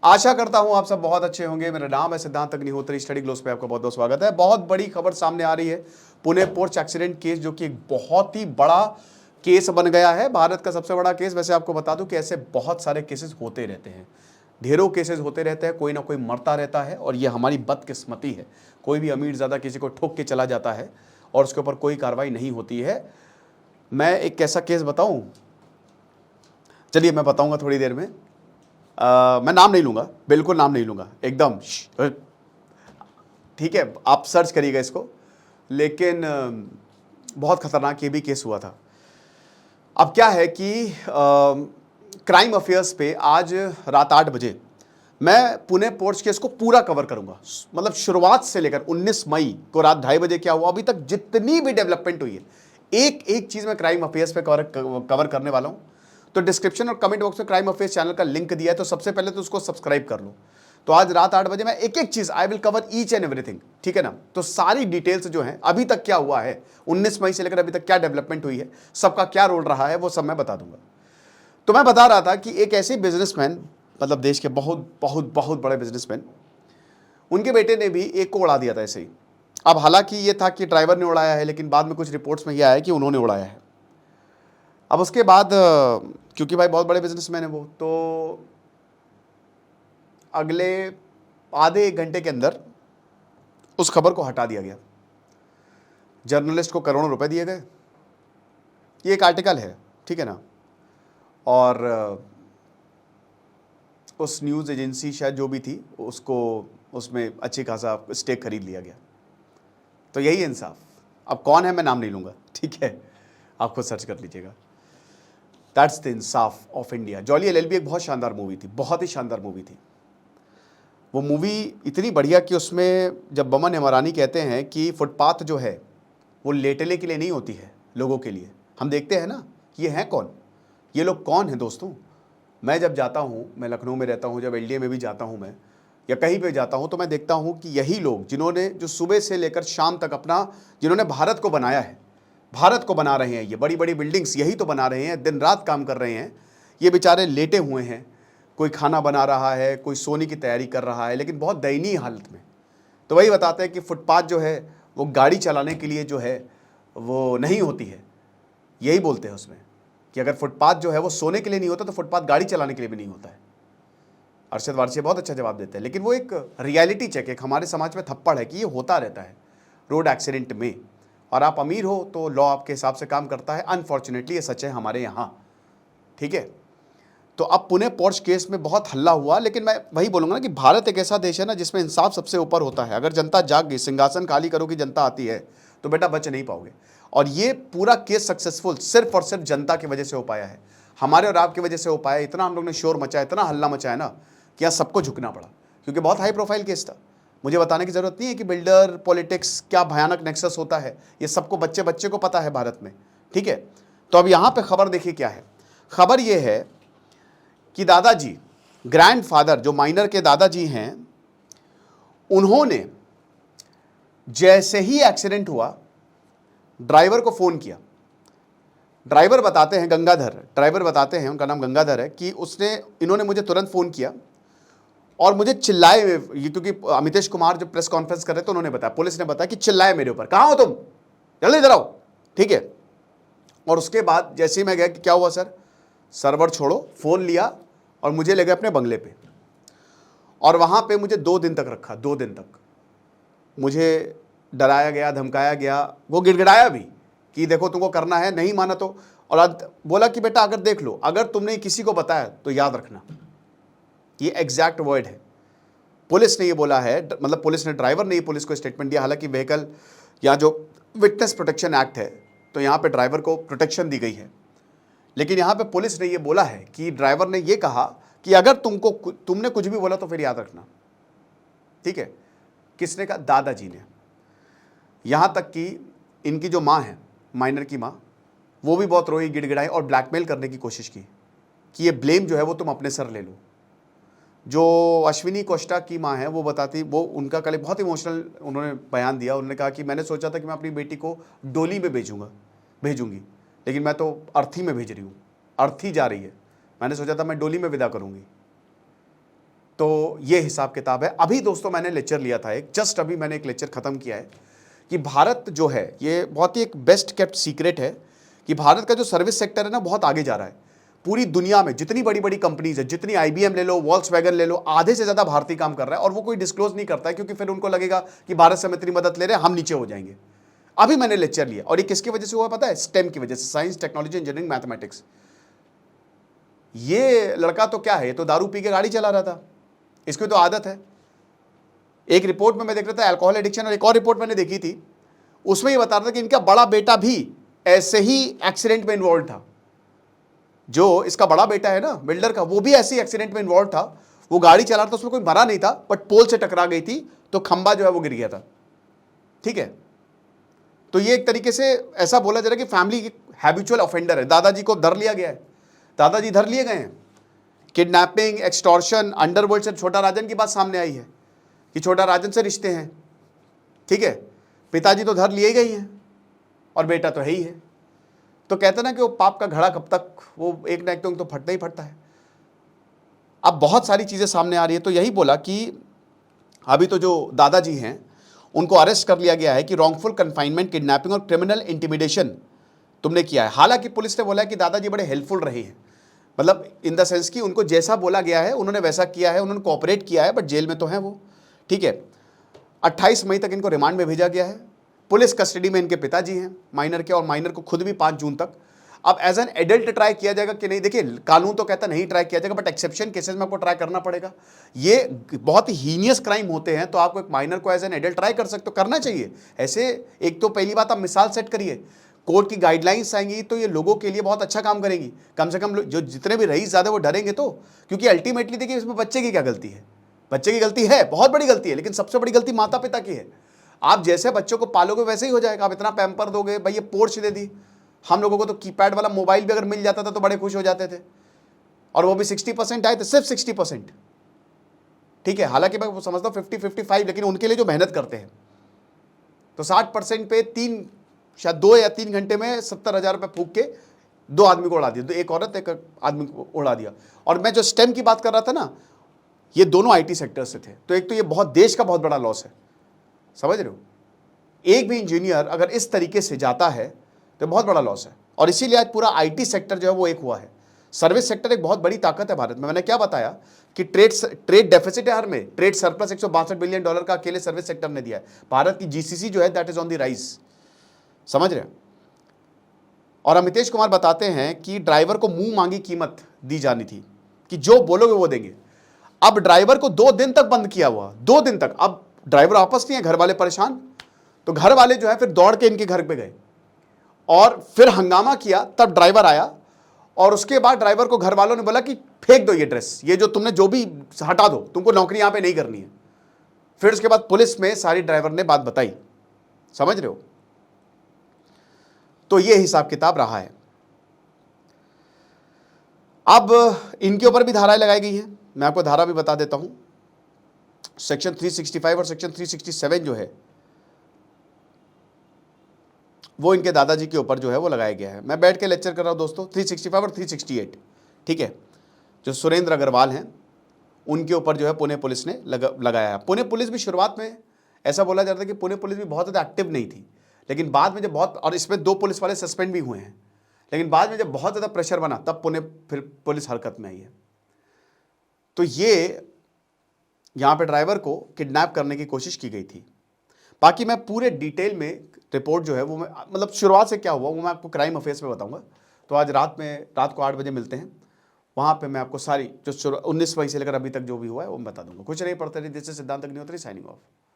आशा करता हूं आप सब बहुत अच्छे होंगे। मेरा नाम है सिद्धांत अग्निहोत्री। स्टडी ग्लोस पे आपका बहुत बहुत स्वागत है। बहुत बड़ी खबर सामने आ रही है, पुणे पोर्च एक्सीडेंट केस, जो कि एक बहुत ही बड़ा केस बन गया है, भारत का सबसे बड़ा केस। वैसे आपको बता दूं कि ऐसे बहुत सारे केसेस होते रहते हैं, ढेरों केसेस होते रहते हैं, कोई ना कोई मरता रहता है और ये हमारी बदकिस्मती है। कोई भी अमीर ज़्यादा किसी को ठोक के चला जाता है और उसके ऊपर कोई कार्रवाई नहीं होती है। मैं एक ऐसा केस बताऊं, चलिए मैं बताऊंगा थोड़ी देर में। मैं नाम नहीं लूंगा, बिल्कुल नाम नहीं लूंगा, एकदम ठीक है, आप सर्च करिएगा इसको। लेकिन बहुत खतरनाक ये भी केस हुआ था। अब क्या है कि क्राइम अफेयर्स पे आज रात 8 बजे मैं पुणे पोर्च केस को पूरा कवर करूंगा, मतलब शुरुआत से लेकर 19 मई को रात 2:30 बजे क्या हुआ अभी तक जितनी भी डेवलपमेंट हुई है, एक एक चीज मैं क्राइम अफेयर्स पे कवर करने वाला हूं। तो डिस्क्रिप्शन और कमेंट बॉक्स में क्राइम अफेयर्स चैनल का लिंक दिया है, तो सबसे पहले तो उसको सब्सक्राइब कर लो। तो आज रात 8 बजे मैं एक एक चीज I will cover each and everything, ठीक है ना। तो सारी डिटेल्स जो हैं, अभी तक क्या हुआ है, 19 मई से लेकर अभी तक क्या डेवलपमेंट हुई है, सबका क्या रोल रहा है, वो सब मैं बता दूंगा। तो मैं बता रहा था कि एक ऐसे बिजनेसमैन, मतलब देश के बहुत बहुत बहुत बड़े बिजनेसमैन, उनके बेटे ने भी एक को उड़ा दिया था ऐसे ही। अब हालांकि ये था कि ड्राइवर ने उड़ाया है, लेकिन बाद में कुछ रिपोर्ट्स में यह आया कि उन्होंने उड़ाया है। अब उसके बाद क्योंकि भाई बहुत बड़े बिजनेसमैन है वो, तो अगले आधे एक घंटे के अंदर उस खबर को हटा दिया गया। जर्नलिस्ट को करोड़ों रुपए दिए गए। ये एक आर्टिकल है, ठीक है ना। और उस न्यूज़ एजेंसी शायद जो भी थी, उसको उसमें अच्छी खासा स्टेक खरीद लिया गया। तो यही इंसाफ। अब कौन है मैं नाम नहीं लूँगा, ठीक है, आप खुद सर्च कर लीजिएगा। That's the Insaf of India. Jolly LLB एक बहुत शानदार मूवी थी, बहुत ही शानदार मूवी थी। वो मूवी इतनी बढ़िया कि उसमें जब बमन इमरानी कहते हैं कि फुटपाथ जो है वो लेटने के लिए नहीं होती है, लोगों के लिए। हम देखते हैं ना कि ये हैं कौन, ये लोग कौन हैं दोस्तों। मैं जब जाता हूँ, मैं लखनऊ में रहता हूँ, जब एलडीए में भी जाता हूँ मैं, या कहीं पे जाता हूँ, तो मैं देखता हूँ कि यही लोग जिन्होंने, जो सुबह से लेकर शाम तक अपना, जिन्होंने भारत को बनाया है, भारत को बना रहे हैं, ये बड़ी बड़ी बिल्डिंग्स यही तो बना रहे हैं, दिन रात काम कर रहे हैं, ये बेचारे लेटे हुए हैं। कोई खाना बना रहा है, कोई सोने की तैयारी कर रहा है, लेकिन बहुत दयनीय हालत में। तो वही बताते हैं कि फुटपाथ जो है वो गाड़ी चलाने के लिए जो है वो नहीं होती है। यही बोलते हैं उसमें कि अगर फुटपाथ जो है वो सोने के लिए नहीं होता, तो फुटपाथ गाड़ी चलाने के लिए भी नहीं होता है। अरशद वारसी बहुत अच्छा जवाब देते हैं, लेकिन वो एक रियलिटी चेक, एक हमारे समाज में थप्पड़ है कि ये होता रहता है रोड एक्सीडेंट में। और आप अमीर हो तो लॉ आपके हिसाब से काम करता है। अनफॉर्चुनेटली ये सच है हमारे यहाँ, ठीक है। तो अब पुणे पोर्च केस में बहुत हल्ला हुआ, लेकिन मैं वही बोलूंगा ना कि भारत एक ऐसा देश है ना जिसमें इंसाफ सबसे ऊपर होता है। अगर जनता जाग गई, सिंहासन खाली करो कि जनता आती है, तो बेटा बच नहीं पाओगे। और ये पूरा केस सक्सेसफुल सिर्फ और सिर्फ जनता की वजह से हो पाया है, हमारे और आपकी वजह से हो पाया। इतना हम लोग ने शोर मचाया, इतना हल्ला मचाया ना कि यहाँ सबको झुकना पड़ा, क्योंकि बहुत हाई प्रोफाइल केस था। मुझे बताने की जरूरत नहीं है कि बिल्डर पॉलिटिक्स क्या भयानक नेक्सस होता है, ये सबको बच्चे बच्चे को पता है भारत में, ठीक है। तो अब यहाँ पे खबर देखिए क्या है। खबर ये है कि दादाजी, ग्रैंडफादर, जो माइनर के दादाजी हैं, उन्होंने जैसे ही एक्सीडेंट हुआ ड्राइवर को फोन किया। ड्राइवर बताते हैं, गंगाधर ड्राइवर बताते हैं, उनका नाम गंगाधर है, कि इन्होंने मुझे तुरंत फोन किया और मुझे चिल्लाए, ये क्योंकि अमितेश कुमार जब प्रेस कॉन्फ्रेंस कर रहे थे तो उन्होंने बताया, पुलिस ने बताया कि चिल्लाए मेरे ऊपर, कहाँ हो तुम, जल्दी इधर आओ, ठीक है। और उसके बाद जैसे ही मैं गया कि क्या हुआ सर, सर्वर छोड़ो, फोन लिया और मुझे ले गए अपने बंगले पे। और वहां पे मुझे 2 दिन तक रखा, 2 दिन तक मुझे डराया गया, धमकाया गया, वो गिड़गिड़ाया भी कि देखो तुमको करना है, नहीं माना तो। और बोला कि बेटा अगर देख लो, अगर तुमने किसी को बताया तो याद रखना। ये एग्जैक्ट वर्ड है, पुलिस ने ये बोला है, मतलब पुलिस ने, ड्राइवर ने ये पुलिस को स्टेटमेंट दिया। हालांकि व्हीकल या जो विटनेस प्रोटेक्शन एक्ट है, तो यहाँ पे ड्राइवर को प्रोटेक्शन दी गई है, लेकिन यहाँ पे पुलिस ने ये बोला है कि ड्राइवर ने ये कहा कि अगर तुमने कुछ भी बोला तो फिर याद रखना, ठीक है। किसने कहा? दादाजी ने। यहाँ तक कि इनकी जो माँ है, माइनर की माँ, वो भी बहुत रोई, गिड़गिड़ाई और ब्लैकमेल करने की कोशिश की कि ये ब्लेम जो है वो तुम अपने सर ले लो। जो अश्विनी कोष्टा की माँ है वो बताती, वो उनका कल बहुत इमोशनल उन्होंने बयान दिया। उन्होंने कहा कि मैंने सोचा था कि मैं अपनी बेटी को डोली में भेजूंगी, लेकिन मैं तो अर्थी में भेज रही हूँ, अर्थी जा रही है, मैंने सोचा था मैं डोली में विदा करूंगी। तो ये हिसाब किताब है। अभी दोस्तों मैंने लेक्चर लिया था एक, जस्ट अभी मैंने एक लेक्चर खत्म किया है कि भारत जो है ये बहुत ही एक बेस्ट केप्ट सीक्रेट है कि भारत का जो सर्विस सेक्टर है ना बहुत आगे जा रहा है। पूरी दुनिया में जितनी बड़ी बड़ी कंपनीज है, जितनी IBM ले लो, वॉल्क्सवैगन ले लो, आधे से ज्यादा भारतीय काम कर रहा है और वो कोई डिस्क्लोज नहीं करता है क्योंकि फिर उनको लगेगा कि भारत से हम इतनी मदद ले रहे हैं, हम नीचे हो जाएंगे। अभी मैंने लेक्चर लिया और ये किसकी वजह से हुआ पता है? स्टेम की वजह से, साइंस, टेक्नोलॉजी, इंजीनियरिंग, मैथमेटिक्स। ये लड़का तो क्या है, ये तो दारू पी के गाड़ी चला रहा था, इसकी तो आदत है। एक रिपोर्ट में मैं देख रहा था अल्कोहल एडिक्शन, और एक और रिपोर्ट मैंने देखी थी उसमें ये बता रहा था कि इनका बड़ा बेटा भी ऐसे ही एक्सीडेंट में इन्वॉल्व था। जो इसका बड़ा बेटा है ना बिल्डर का, वो भी ऐसे ही एक्सीडेंट में इन्वॉल्व था। वो गाड़ी चला रहा था, उसमें कोई मरा नहीं था, बट पोल से टकरा गई थी तो खंबा जो है वो गिर गया था। ठीक है, तो ये एक तरीके से ऐसा बोला जा रहा है कि फैमिली हैबिचुअल ऑफेंडर है। दादाजी को धर लिया गया है, दादाजी धर लिए गए हैं। किडनैपिंग, एक्सटॉर्शन, अंडरवर्ल्ड से छोटा राजन की बात सामने आई है कि छोटा राजन से रिश्ते हैं। ठीक है, पिताजी तो धर लिए गए हैं और बेटा तो है ही है। तो कहते ना कि वो पाप का घड़ा कब तक, वो एक ना एक तो फटना ही फटता है। अब बहुत सारी चीजें सामने आ रही है। तो यही बोला कि अभी तो जो दादाजी हैं उनको अरेस्ट कर लिया गया है कि रॉन्गफुल कन्फाइनमेंट, किडनैपिंग और क्रिमिनल इंटिमिडेशन तुमने किया है। हालांकि पुलिस ने बोला है कि दादाजी बड़े हेल्पफुल रहे हैं, मतलब इन द सेंस कि उनको जैसा बोला गया है उन्होंने वैसा किया है, उन्होंने कोऑपरेट किया है, बट जेल में तो है वो। ठीक है, 28 मई तक इनको रिमांड में भेजा गया है। पुलिस कस्टडी में इनके पिताजी हैं माइनर के, और माइनर को खुद भी 5 जून तक। अब एज एन एडल्ट ट्राई किया जाएगा कि नहीं, देखिए कानून तो कहता नहीं ट्राई किया जाएगा, बट एक्सेप्शन केसेस में आपको ट्राई करना पड़ेगा। ये बहुत ही हीनियस क्राइम होते हैं, तो आपको एक माइनर को एज एन एडल्ट ट्राई कर सकते हो, करना चाहिए ऐसे। एक तो पहली बात आप मिसाल सेट करिए, कोर्ट की गाइडलाइंस आएंगी तो ये लोगों के लिए बहुत अच्छा काम करेंगी। कम से कम जो जितने भी रईस ज़्यादा वो डरेंगे तो, क्योंकि अल्टीमेटली देखिए इसमें बच्चे की क्या गलती है? बच्चे की गलती है, बहुत बड़ी गलती है, लेकिन सबसे बड़ी गलती माता पिता की है। आप जैसे बच्चों को पालोगे वैसे ही हो जाएगा। आप इतना पैम्पर दोगे, भाई ये पोर्च दे दी, हम लोगों को तो कीपैड वाला मोबाइल भी अगर मिल जाता था तो बड़े खुश हो जाते थे, और वो भी 60% आए थे, सिर्फ 60%। ठीक है, हालांकि मैं वो समझता हूँ 50-55, लेकिन उनके लिए जो मेहनत करते हैं तो 60% पे 2 या 3 घंटे में 70,000 रुपये फूक के 2 आदमी को उड़ा दिया, तो एक औरत एक आदमी को उड़ा दिया। और मैं जो स्टेम की बात कर रहा था ना, ये दोनों IT सेक्टर से थे, तो एक तो ये बहुत देश का बहुत बड़ा लॉस है, समझ रहे हो? एक भी इंजीनियर अगर इस तरीके से जाता है तो बहुत बड़ा लॉस है। और इसीलिए आज पूरा IT सेक्टर जो है वो एक हुआ है। सर्विस सेक्टर एक बहुत बड़ी ताकत है भारत में। मैंने क्या बताया कि ट्रेड डेफिसिट है हर में, ट्रेड सरप्लस $162 बिलियन का अकेले सर्विस सेक्टर ने दिया है। भारत की GCC जो है that is on the rise, समझ रहे हैं? और अमितेश कुमार बताते हैं कि ड्राइवर को मुंह मांगी कीमत दी जानी थी, कि जो बोलोगे वो देंगे। अब ड्राइवर को 2 दिन तक बंद किया हुआ, 2 दिन तक। अब ड्राइवर वापस नहीं है, घर वाले परेशान, तो घर वाले जो है फिर दौड़ के इनके घर पे गए और फिर हंगामा किया। तब ड्राइवर आया और उसके बाद ड्राइवर को घर वालों ने बोला कि फेंक दो ये ड्रेस, ये जो तुमने जो भी हटा दो, तुमको नौकरी यहां पे नहीं करनी है। फिर उसके बाद पुलिस में सारी ड्राइवर ने बात बताई, समझ रहे हो? तो ये हिसाब किताब रहा है। अब इनके ऊपर भी धाराएं लगाई गई हैं, मैं आपको धारा भी बता देता हूं। सेक्शन 365 और सेक्शन 367 जो है वो इनके दादाजी के ऊपर जो है वो लगाया गया है। मैं बैठ के लेक्चर कर रहा हूं दोस्तों, 365 और 368। ठीक है, जो सुरेंद्र अग्रवाल हैं उनके ऊपर जो है पुणे पुलिस ने लगाया है। पुणे पुलिस भी शुरुआत में ऐसा बोला जाता है कि पुणे पुलिस भी बहुत ज़्यादा एक्टिव नहीं थी, लेकिन बाद में जब बहुत, और इसमें 2 पुलिस वाले सस्पेंड भी हुए हैं, लेकिन बाद में जब बहुत ज़्यादा प्रेशर बना तब पुणे फिर पुलिस हरकत में आई है। तो ये यहाँ पे ड्राइवर को किडनैप करने की कोशिश की गई थी। बाकी मैं पूरे डिटेल में रिपोर्ट जो है वो मैं, मतलब शुरुआत से क्या हुआ वो मैं आपको क्राइम अफेयर्स में बताऊंगा। तो आज रात को 8 बजे मिलते हैं, वहाँ पे मैं आपको सारी जो 19 मई से लेकर अभी तक जो भी हुआ है वो मैं बता दूंगा। कुछ नहीं, पढ़ते रहिए। दिस इज सिद्धांत अग्निहोत्री साइनिंग ऑफ।